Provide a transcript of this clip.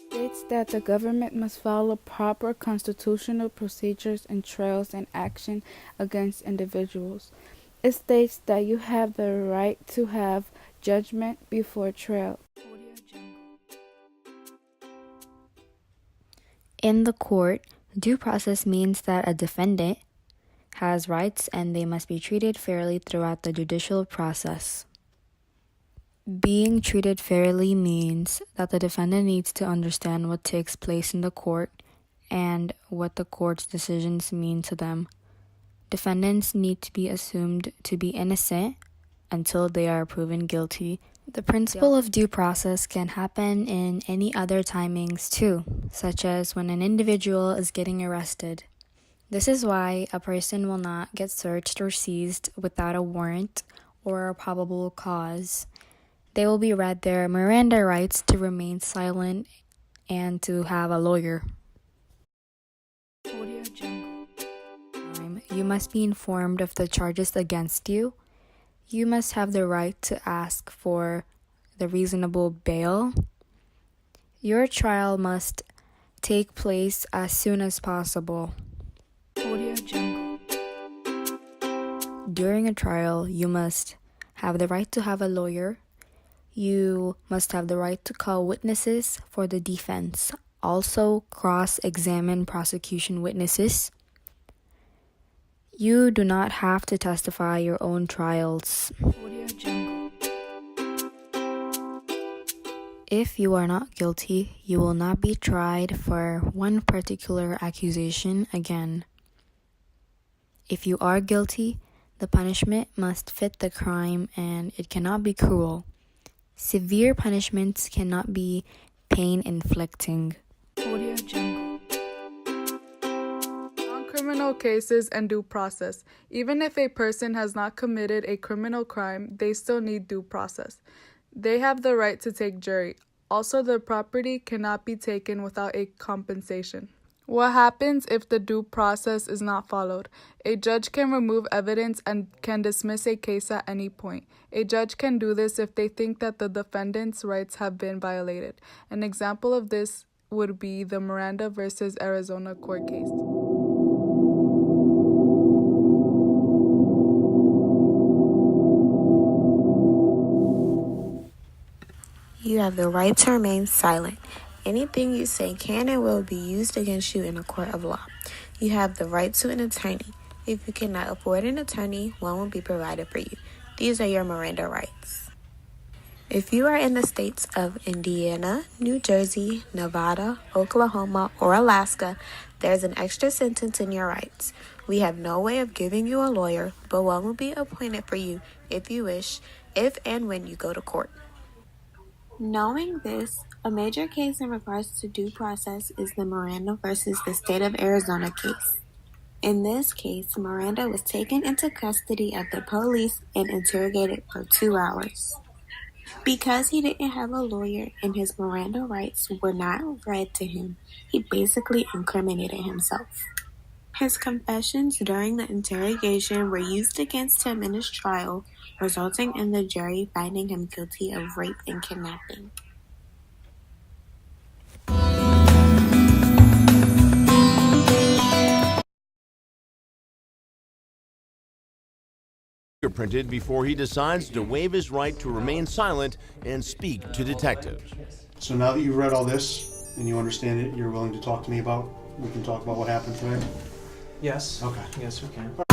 States that the government must follow proper constitutional procedures and trials and action against individuals. It states that you have the right to have judgment before trial. In the court, due process means that a defendant has rights and they must be treated fairly throughout the judicial process. Being treated fairly means that the defendant needs to understand what takes place in the court and what the court's decisions mean to them. Defendants need to be assumed to be innocent until they are proven guilty. The principle of due process can happen in any other timings too, such as when an individual is getting arrested. This is why a person will not get searched or seized without a warrant or a probable cause. They will be read their Miranda rights to remain silent and to have a lawyer. You must be informed of the charges against you. You must have the right to ask for the reasonable bail. Your trial must take place as soon as possible. During a trial, you must have the right to have a lawyer. You must have the right to call witnesses for the defense. Also, cross-examine prosecution witnesses. You do not have to testify your own trials. If you are not guilty, you will not be tried for one particular accusation again. If you are guilty, the punishment must fit the crime and it cannot be cruel. Severe punishments cannot be pain-inflicting. Criminal cases and due process. Even if a person has not committed a criminal crime, they still need due process. They have the right to take jury. Also, their property cannot be taken without a compensation. What happens if the due process is not followed? A judge can remove evidence and can dismiss a case at any point. A judge can do this if they think that the defendant's rights have been violated. An example of this would be the Miranda versus Arizona court case. You have the right to remain silent. Anything you say can and will be used against you in a court of law. You have the right to an attorney. If you cannot afford an attorney, one will be provided for you. These are your Miranda rights. If you are in the states of Indiana, New Jersey, Nevada, Oklahoma, or Alaska, there's an extra sentence in your rights. We have no way of giving you a lawyer, but one will be appointed for you if you wish, if and when you go to court. Knowing this, a major case in regards to due process is the Miranda versus the state of Arizona case. In this case, Miranda was taken into custody of the police and interrogated for 2 hours. Because he didn't have a lawyer and his Miranda rights were not read to him, he basically incriminated himself. His confessions during the interrogation were used against him in his trial, resulting in the jury finding him guilty of rape and kidnapping. Fingerprinted before he decides to waive his right to remain silent and speak to detectives. So now that you've read all this and you understand it, you're willing to talk to me about, we can talk about what happened today? Yes. Okay. Yes, we can. All